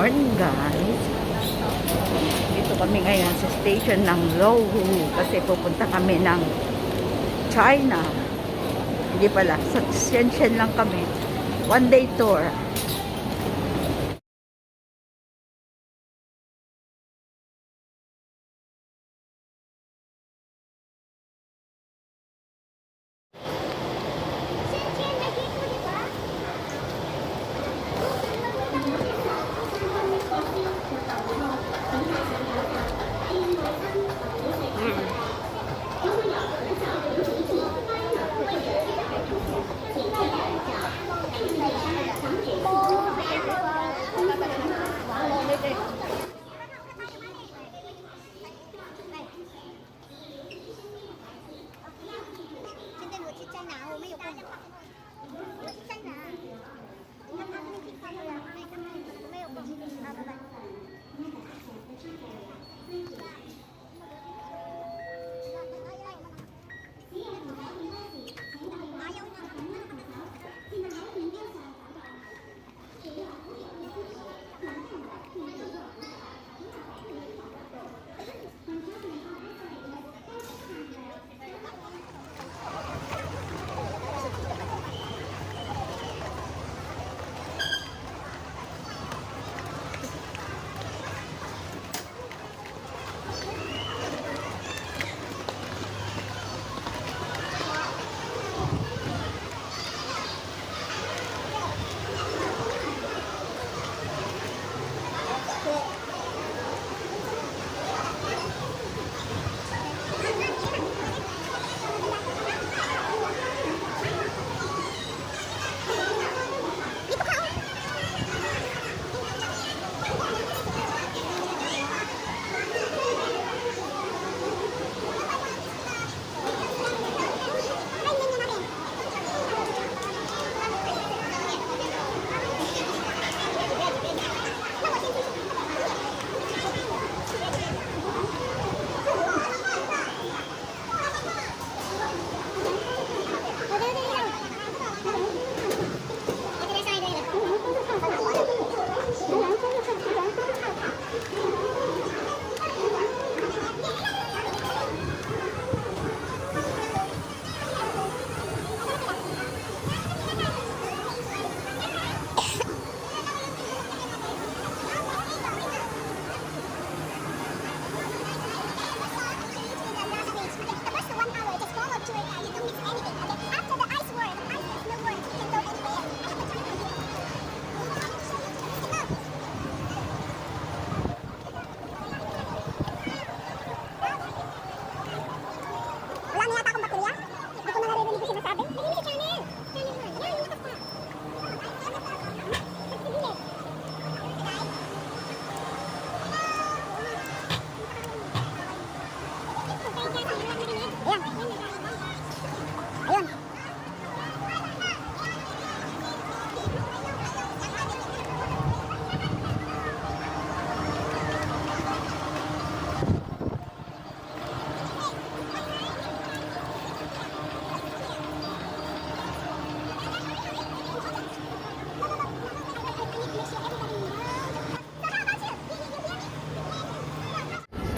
morning guys. Dito kami ngayon sa station ng Louhu kasi pupunta kami ng China. Hindi pala, sa Shenzhen lang kami. One day tour.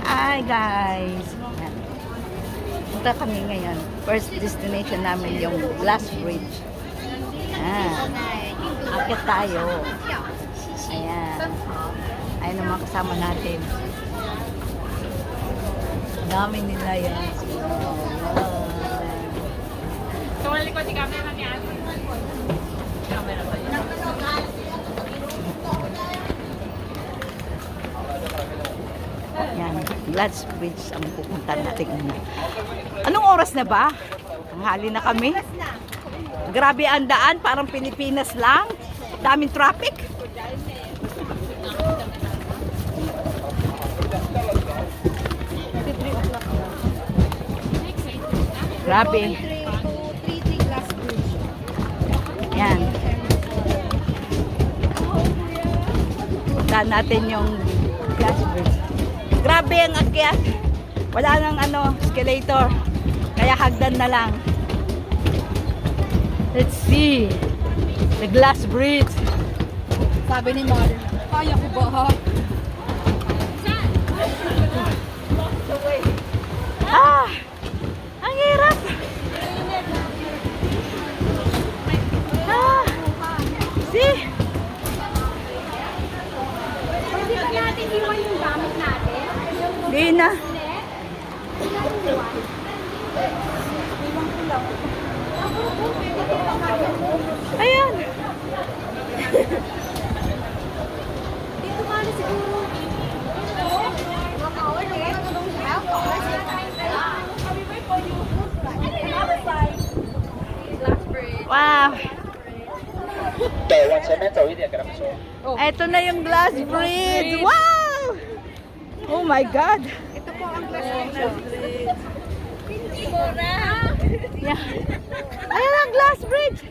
Hi guys! Yan. Punta kami ngayon. First destination namin yung Glass Bridge. Akit tayo. Ayan. Ayan ang mga kasama natin. Dami nila yan. Tumalik ko si camera niya. Camera ba yan? Yan, Glass Bridge ang pupunta natin. Anong oras na ba? Tanghali na kami. Grabe ang daan, parang Pilipinas lang. Daming traffic. Grabe. Yan. Punta natin yung Glass Bridge. Grabe ang akyat. Wala nang escalator. Kaya hagdan na lang. Let's see. The Glass Bridge. Sabi ni Mari, kaya ko ba ha? Ah! Ang hirap! Ah! See? Pwede ba natin iwan yung gamit natin? Di na. Ayan. Dito ka na siguro. Wow. 对，往前面走一点，给他们说。 Ito na yung glass bridge. Wow! Oh my God. Ito po ang glass bridge. Yeah. Ayan ang glass bridge.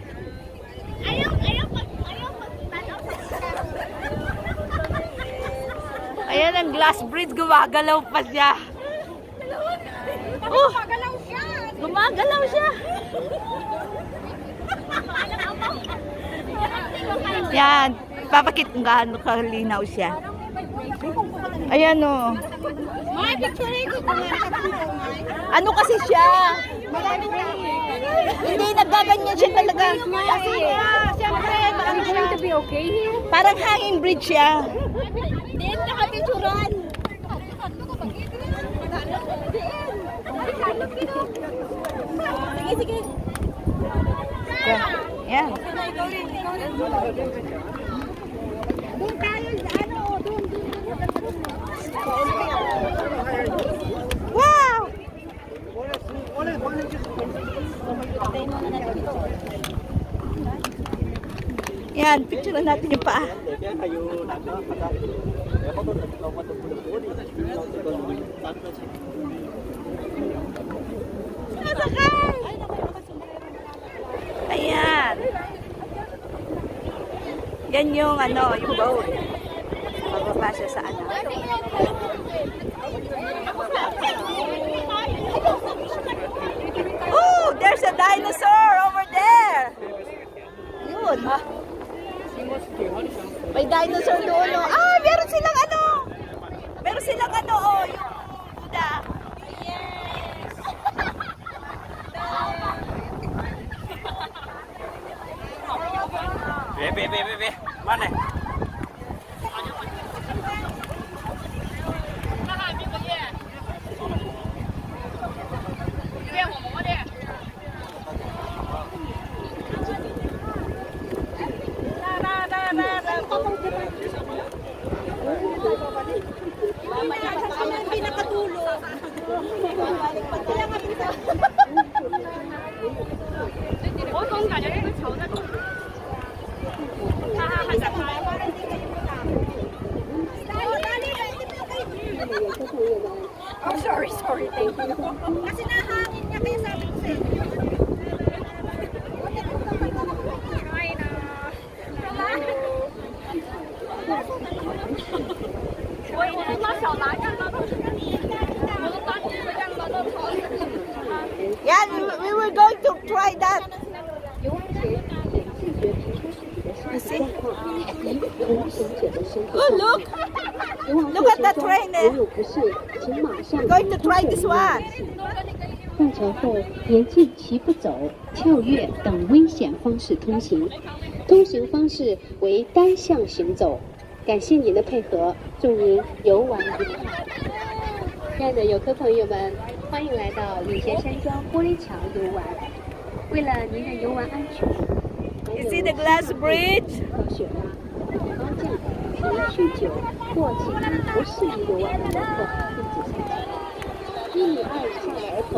Ayan ang glass bridge. Gumagalaw pa siya. Oh, Pagalaw siya. gumagalaw siya. Yan. Papakit kung gaano kalinaw siya. Ayan o. May picture ko. Ano kasi siya? Hindi, naggaganyan siya talaga. Kasi, siyempre, I'm going to be okay here. Parang hanging bridge siya. Din, nakapicturan. Sige, sige. Yan. Doon tayo, ano, doon. Wow! Yan, picture natin yung paa. Nasakay! Ayan. Yan yung ano, yung boat. Bababa siya sa ano. Oh, there's a dinosaur over there. Yun, ha? May dinosaur doon, oh. Ah, meron silang ano. Meron silang ano, oh, yung Buddha. Be, mana? 我总感觉这个球在动。哈哈，还在拍。 Oh, sorry, thank you. Kasi nahangin niya kaya sabi ko sa inyo. Yeah, we were going to try that. You see? Oh, look! Look at that train there. We're going to try this one. 放桥后，严禁骑不走、跳跃等危险方式通行。通行方式为单向行走。感谢您的配合，祝您游玩愉快。亲爱的游客朋友们，欢迎来到领贤山庄玻璃桥游玩。为了您的游玩安全， You see the glass bridge? 高血压、高降、因酗酒或其他不适宜游玩的游客禁止下车。1米2以下的儿童